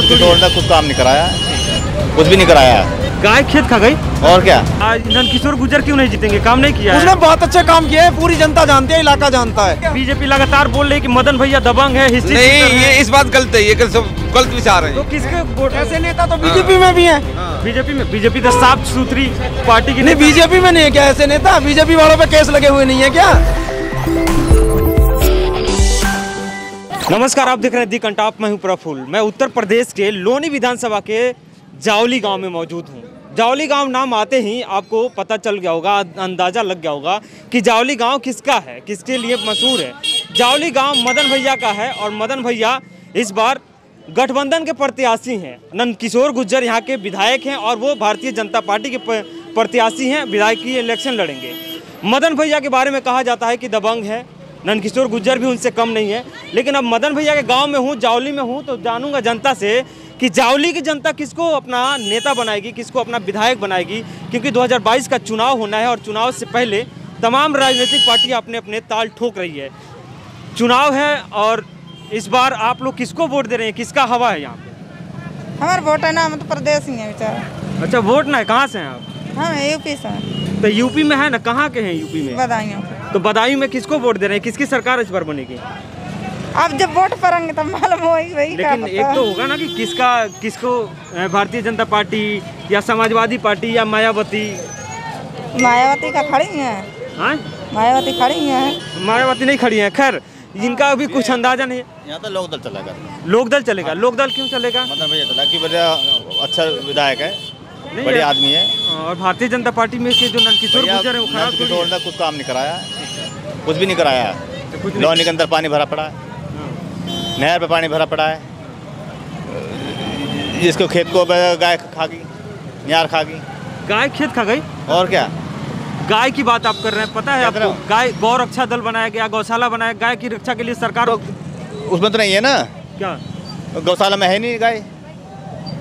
तोड़ना, कुछ काम नहीं कराया, कुछ भी नहीं कराया। गाय खेत खा गई और क्या। आज नंदकिशोर गुर्जर क्यों नहीं जीतेंगे? काम नहीं किया उसने बहुत अच्छे काम किए हैं, पूरी जनता जानती है, इलाका जानता है। बीजेपी लगातार बोल रही है कि मदन भैया दबंग है, हिस्ट्री नहीं, ये इस बात गलत है, ये गलत विचार है। तो किसके वोट? ऐसे नेता तो बीजेपी में भी है। बीजेपी तो साफ सुथरी पार्टी की नहीं, बीजेपी में नहीं है क्या ऐसे नेता? बीजेपी वालों पे केस लगे हुए नहीं है क्या? नमस्कार, आप देख रहे हैं दी कंटाप, मैं हूं प्रफुल्ल। मैं उत्तर प्रदेश के लोनी विधानसभा के जावली गांव में मौजूद हूं। जावली गांव नाम आते ही आपको पता चल गया होगा, अंदाज़ा लग गया होगा कि जावली गांव किसका है, किसके लिए मशहूर है। जावली गांव मदन भैया का है और मदन भैया इस बार गठबंधन के प्रत्याशी हैं। नंदकिशोर गुर्जर यहाँ के विधायक हैं और वो भारतीय जनता पार्टी के प्रत्याशी हैं, विधायकी इलेक्शन लड़ेंगे। मदन भैया के बारे में कहा जाता है कि दबंग है, नंदकिशोर गुर्जर भी उनसे कम नहीं है। लेकिन अब मदन भैया के गांव में हूं, जावली में हूं, तो जानूंगा जनता से कि जावली की जनता किसको अपना नेता बनाएगी, किसको अपना विधायक बनाएगी। क्योंकि 2022 का चुनाव होना है और चुनाव से पहले तमाम राजनीतिक पार्टियां अपने अपने ताल ठोक रही है। चुनाव है और इस बार आप लोग किसको वोट दे रहे हैं, किसका हवा है यहाँ पे? हमारा वोट है ना, मतलब प्रदेश ही है बेचारा। अच्छा, वोट ना है, कहाँ से हैं आप? हम यूपी से हैं। तो यूपी में है ना, कहाँ के हैं यूपी में? बदायूं। तो बदायूं में किसको वोट दे रहे हैं, किसकी सरकार इस बार बनेगी? अब जब वोट पड़ेंगे तब मालूम होगी वही। लेकिन एक तो होगा ना कि किसको भारतीय जनता पार्टी या समाजवादी पार्टी या मायावती? मायावती का खड़ी है। हाँ, मायावती खड़ी है। मायावती नहीं खड़ी है। खैर, इनका अभी कुछ अंदाजा नहीं है। यहाँ तो लोकदल चलेगा। लोकदल चलेगा। लोकदल क्यों चलेगा? मदन भैया चला कि बढ़िया, अच्छा विधायक है, बढ़िया आदमी है। और भारतीय जनता पार्टी में के जो नंदकिशोर गुर्जर है वो खराब तोड़ना, कुछ काम नहीं कराया, कुछ भी नहीं कराया। लोनी के अंदर पानी भरा पड़ा है, नहर पे पानी भरा पड़ा है, जिसको खेत को गाय खा गई, न्यार खा गई। गाय खेत खा गई? और क्या? गाय की बात आप कर रहे हैं, पता है आपको? गाय गौ रक्षा दल बनाया गया, गौशाला बनाया। गाय की रक्षा के लिए सरकार तो उसमें तो नहीं है ना? क्या गौशाला में है नहीं गाय?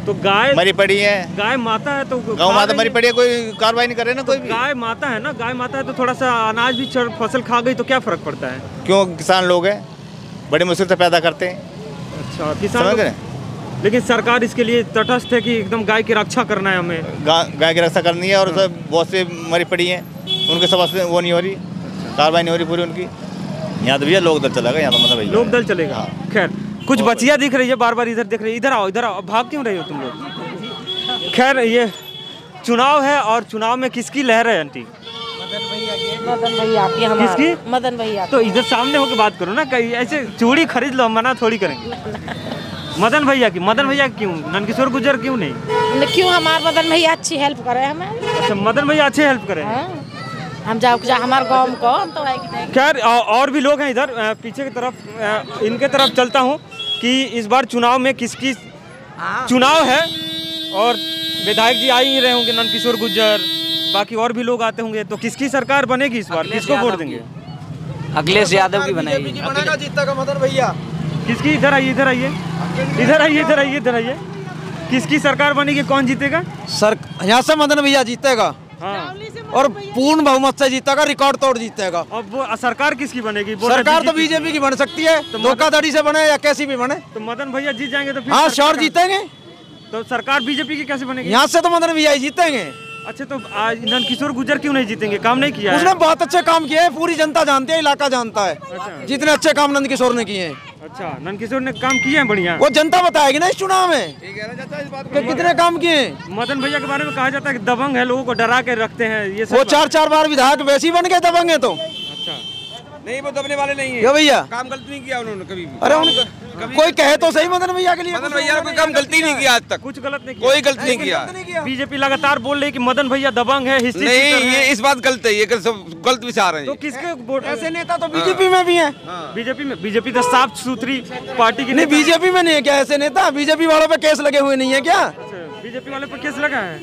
तो गाय मरी पड़ी है। गाय माता है तो गौ माता मरी पड़ी है, कोई कार्रवाई नहीं कर रहे ना कोई भी। गाय माता है ना, गाय माता है तो थोड़ा सा अनाज भी फसल खा गई तो क्या फर्क पड़ता है? क्यों, किसान लोग हैं, बड़ी मुश्किल से पैदा करते हैं। अच्छा, किसान। लेकिन सरकार इसके लिए तटस्थ है कि एकदम गाय की रक्षा करना है हमें। गाय की रक्षा करनी है और बहुत से मरी पड़ी हैं, उनके समझ वो नहीं हो रही, कार्रवाई नहीं हो रही पूरी उनकी। यहाँ तो भैया लोकदल चलेगा, यहाँ तो मतलब भैया लोकदल चलेगा। खैर, कुछ बचिया दिख रही है, बार बार इधर दिख रही है। इधर आओ, इधर आओ, भाग क्यों रही हो तुम लोग? खैर, ये चुनाव है और चुनाव में किसकी लहर है आंटी? मदन भैया की। हमारा किसकी? मदन भैया। तो इधर सामने होकर बात करो ना, कहीं ऐसे चूड़ी खरीद लो, मना थोड़ी करेंगे। मदन भैया की। मदन भैया क्यों? नंदकिशोर गुर्जर क्यों नहीं? क्यों, हमारे मदन भैया अच्छी हेल्प करे हमें। अच्छा, मदन भैया अच्छे हेल्प करे। हम जाओ हमारे गाँव को तो आएगी। खैर, और भी लोग हैं इधर पीछे की तरफ, इनके तरफ चलता हूँ कि इस बार चुनाव में किसकी चुनाव है और विधायक जी आ ही रहे होंगे, नंदकिशोर गुर्जर, बाकी और भी लोग आते होंगे। तो किसकी सरकार बनेगी इस बार, किसको वोट देंगे? अखिलेश यादव की बनाएगी। जीतेगा मदन भैया। किसकी? इधर आइए, इधर आइए, इधर आइए, इधर आइए, इधर आइए। किसकी सरकार बनेगी, कौन जीतेगा? यहाँ से मदन भैया जीतेगा। हाँ। और पूर्ण बहुमत से जीतेगा, रिकॉर्ड तोड़ जीतेगा। अब वो सरकार किसकी बनेगी? सरकार तो बीजेपी की बन सकती है, धोखाधड़ी से बने या कैसी भी बने। तो मदन भैया जीत जाएंगे तो फिर? हाँ, श्योर जीतेंगे। तो सरकार बीजेपी की कैसे बनेगी? यहाँ से तो मदन भैया ही जीतेंगे। अच्छा, तो आज नंदकिशोर गुर्जर क्यों नहीं जीतेंगे? काम नहीं किया? उसने बहुत अच्छे काम किए हैं, पूरी जनता जानती है, इलाका जानता है। अच्छा। जितने अच्छे काम नंदकिशोर ने किए हैं। अच्छा, नंदकिशोर ने काम किए हैं बढ़िया। वो जनता बताएगी ना इस चुनाव में कितने काम किए। मदन भैया के बारे में कहा जाता है कि दबंग है, लोगों को डरा के रखते हैं। ये वो 4-4 बार विधायक वैसे ही बन गए दबंग है तो। अच्छा, नहीं, वो दबने वाले नहीं है। क्या भैया, काम गलत नहीं किया उन्होंने कभी भी। अरे कोई कहे तो सही मदन भैया के लिए। मदन भैया ने कोई काम गलती नहीं किया आज तक, कुछ गलत नहीं किया, कोई गलत नहीं किया। बीजेपी लगातार बोल रही है कि मदन भैया दबंग है, हिस्ट्री नहीं, ये इस बात गलत है, ये गलत विचार है। तो किसके वोट? ऐसे नेता तो बीजेपी में भी है। बीजेपी तो साफ सुथरी पार्टी की। नहीं, बीजेपी में नहीं है क्या ऐसे नेता? बीजेपी वालों पे केस लगे हुए नहीं है क्या? बीजेपी वाले पे केस लगा है?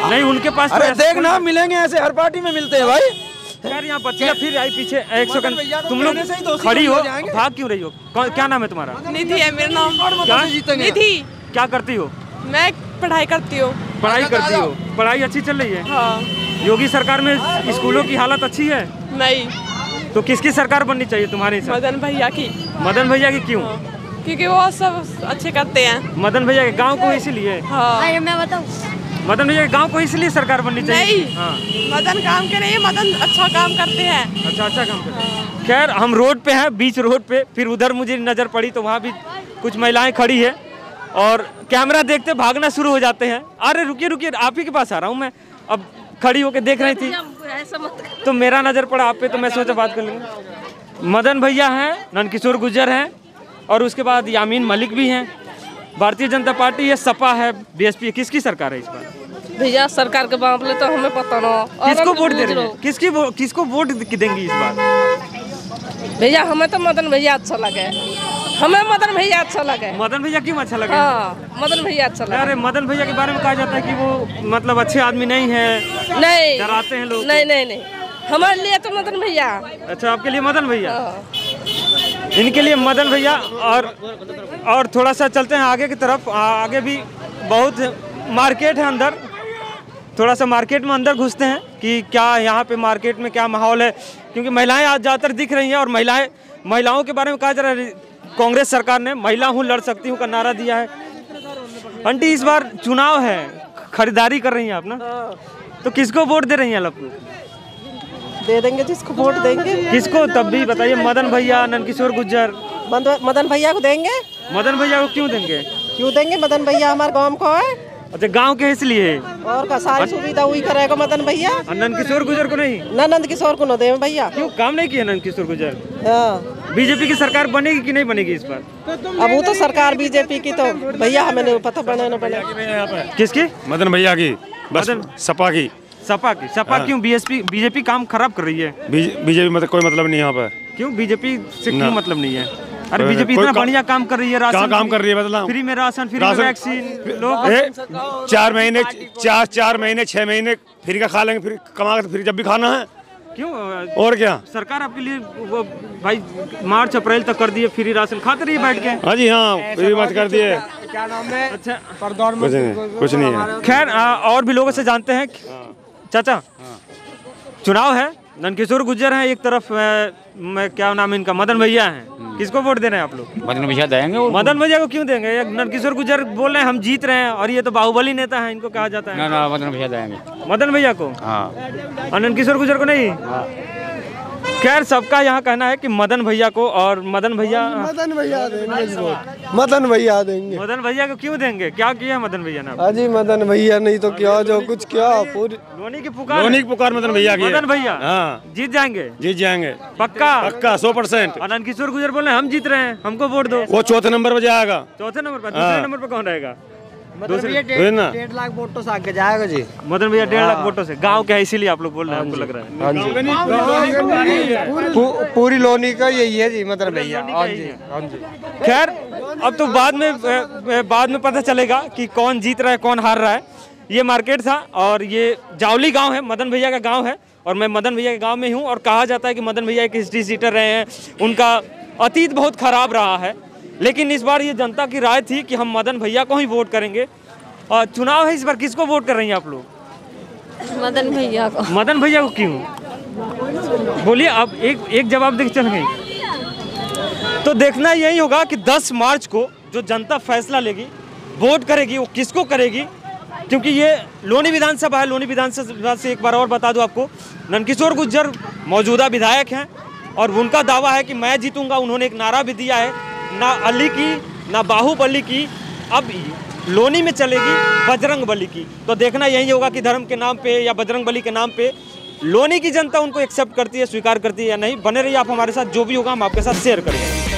नहीं, उनके पास। अरे देख ना, मिलेंगे ऐसे, हर पार्टी में मिलते हैं भाई। यार, यहाँ बच्चियाँ फिर आई पीछे। 1 सेकंड, तुम लोग खड़ी हो, भाग क्यों रही हो? क्या नाम है तुम्हारा? निधि है मेरा नाम। क्या? निधि। क्या करती हो? मैं पढ़ाई करती हूँ। पढ़ाई करती हो? पढ़ाई अच्छी चल रही है? हाँ। योगी सरकार में स्कूलों की हालत अच्छी है? नहीं। तो किसकी सरकार बननी चाहिए तुम्हारे हिसाब? मदन भैया की। मदन भैया की क्यों? क्योंकि वो सब अच्छे करते हैं। मदन भैया के गांव को इसीलिए, हाँ। मैं बताऊँ, मदन भैया के गांव को इसलिए सरकार बननी चाहिए। नहीं, हाँ। मदन काम के नहीं, मदन अच्छा काम करते हैं। अच्छा काम करते हैं। खैर हम रोड पे हैं, बीच रोड पे, फिर उधर मुझे नज़र पड़ी तो वहाँ भी कुछ महिलाएं खड़ी है और कैमरा देखते भागना शुरू हो जाते हैं। अरे रुकिए रुकिए, आप ही के पास आ रहा हूँ मैं। अब खड़ी होके देख रही थी तो मेरा नज़र पड़ा आप पे, तो मैं सोचा बात कर लेंगे। मदन भैया हैं, नंदकिशोर गुर्जर हैं और उसके बाद यामीन मलिक भी हैं। भारतीय जनता पार्टी है, सपा है, बीएसपी है, किसकी सरकार है इस बार? भैया सरकार के मामले तो हमें पता ना। किसको वोट दे रहे हैं? किसको वोट देंगी इस बार? भैया हमें तो मदन भैया अच्छा लगे, हमें मदन भैया अच्छा लगे। मदन भैया क्यों अच्छा लगे? हाँ, मदन भैया अच्छा लगे। अरे मदन भैया के बारे में कहा जाता है कि वो मतलब अच्छे आदमी नहीं है, नहीं डराते हैं लोग। नहीं, हमारे लिए तो मदन भैया। अच्छा, आपके लिए मदन भैया, इनके लिए मदन भैया। और थोड़ा सा चलते हैं आगे की तरफ। आगे भी बहुत मार्केट है अंदर, थोड़ा सा मार्केट में अंदर घुसते हैं कि क्या यहाँ पे मार्केट में क्या माहौल है, क्योंकि महिलाएं आज ज़्यादातर दिख रही हैं और महिलाओं के बारे में कहा जा रहा है कांग्रेस सरकार ने महिला हूँ लड़ सकती हूँ का नारा दिया है। आंटी इस बार चुनाव है, खरीदारी कर रही हैं आप ना, तो किसको वोट दे रही हैं आप? दे देंगे जिसको वोट देंगे। किसको तब भी बताइए? मदन भैया, नंदकिशोर गुर्जर? मदन भैया को देंगे। मदन भैया को क्यों देंगे? मदन भैया हमारे गांव को है। अच्छा, गांव के इसलिए और का सारी सुविधा वही करेगा मदन भैया। नंदकिशोर गुर्जर को नहीं? ना नंदकिशोर को न दे भैया। क्यों काम नहीं किया नंदकिशोर गुर्जर? हाँ। बीजेपी की सरकार बनेगी कि नहीं बनेगी इस बार? अब वो तो सरकार बीजेपी की, तो भैया हमें नहीं पता बने न बने। किसकी? मदन भैया की, बस सपा की। सपा की? सपा क्यों? बीजेपी काम खराब कर रही है। बीजेपी मतलब कोई मतलब नहीं यहाँ पर। क्यों बीजेपी से क्यों मतलब नहीं है? अरे बीजेपी इतना बढ़िया काम कर रही है, राशन काम कर रही है, मतलब फ्री में राशन, फ्री में वैक्सीन, लोग 4 महीने 6 महीने फ्री का खा लेंगे, फिर कमा के फिर जब भी खाना है। क्यों? और क्या सरकार आपके लिए वो भाई मार्च अप्रैल तक कर दिए फ्री राशन, खाते रहिए बैठ के। हाँ जी हाँ, फ्री मत कर दिए। क्या नाम है? अच्छा, कुछ नहीं है। खैर और भी लोगों से जानते हैं। चाचा, चुनाव है, नंदकिशोर गुर्जर हैं एक तरफ, क्या नाम है इनका, मदन भैया हैं, किसको वोट दे रहे हैं आप लोग? मदन भैया देंगे। मदन भैया को क्यों देंगे? नंदकिशोर गुर्जर बोल रहे हैं हम जीत रहे हैं और ये तो बाहुबली नेता है, इनको कहा जाता है। ना मदन भैया देंगे। मदन भैया को? हाँ। और नंदकिशोर गुर्जर को नहीं? हाँ। खैर सबका यहाँ कहना है कि मदन भैया को, और मदन भैया देंगे, मदन भैया देंगे। मदन भैया को क्यों देंगे? क्या किया मदन भैया ने? हाजी मदन भैया नहीं तो क्या, जो कुछ क्या पूरी लोनी की पुकार मदन भैया की। मदन भैया हाँ जीत जाएंगे? जीत जाएंगे पक्का? पक्का 100%। और नंदकिशोर गुर्जर बोल रहे हैं हम जीत रहे हैं, हमको वोट दो। वो चौथे नंबर पर जाएगा। चौथे नंबर पर? दूसरे नंबर पर कौन रहेगा? मदन भैया 1.5 लाख वोटों से आगे जाएगा जी। मदन भैया 1.5 लाख वोटों से। गांव के है इसीलिए आप लोग बोल रहे हैं, आपको लग रहा है? पूरी लोनी का यही है जी मदन भैया। खैर अब तो बाद में पता चलेगा कि कौन जीत रहा है कौन हार रहा है। ये मार्केट था और ये जावली गांव है, मदन भैया का गांव है और मैं मदन भैया के गांव में हूं। और कहा जाता है कि मदन भैया एक हिस्ट्री सीटर रहे हैं, उनका अतीत बहुत खराब रहा है, लेकिन इस बार ये जनता की राय थी कि हम मदन भैया को ही वोट करेंगे। और चुनाव है इस बार, किसको वोट कर रही हैं आप लोग? मदन भैया को। मदन भैया को क्यों? बोलिए, अब एक जवाब देख चल गई। तो देखना यही होगा कि 10 मार्च को जो जनता फैसला लेगी, वोट करेगी, वो किसको करेगी, क्योंकि ये लोनी विधानसभा है। लोनी विधानसभा से एक बार और बता दूं आपको, नंदकिशोर गुर्जर मौजूदा विधायक हैं और उनका दावा है कि मैं जीतूंगा। उन्होंने एक नारा भी दिया है, ना अली की ना बाहुबली की, अब लोनी में चलेगी बजरंग बली की। तो देखना यही होगा कि धर्म के नाम पे या बजरंग बली के नाम पे लोनी की जनता उनको एक्सेप्ट करती है, स्वीकार करती है या नहीं। बने रहिए आप हमारे साथ, जो भी होगा हम आपके साथ शेयर करेंगे।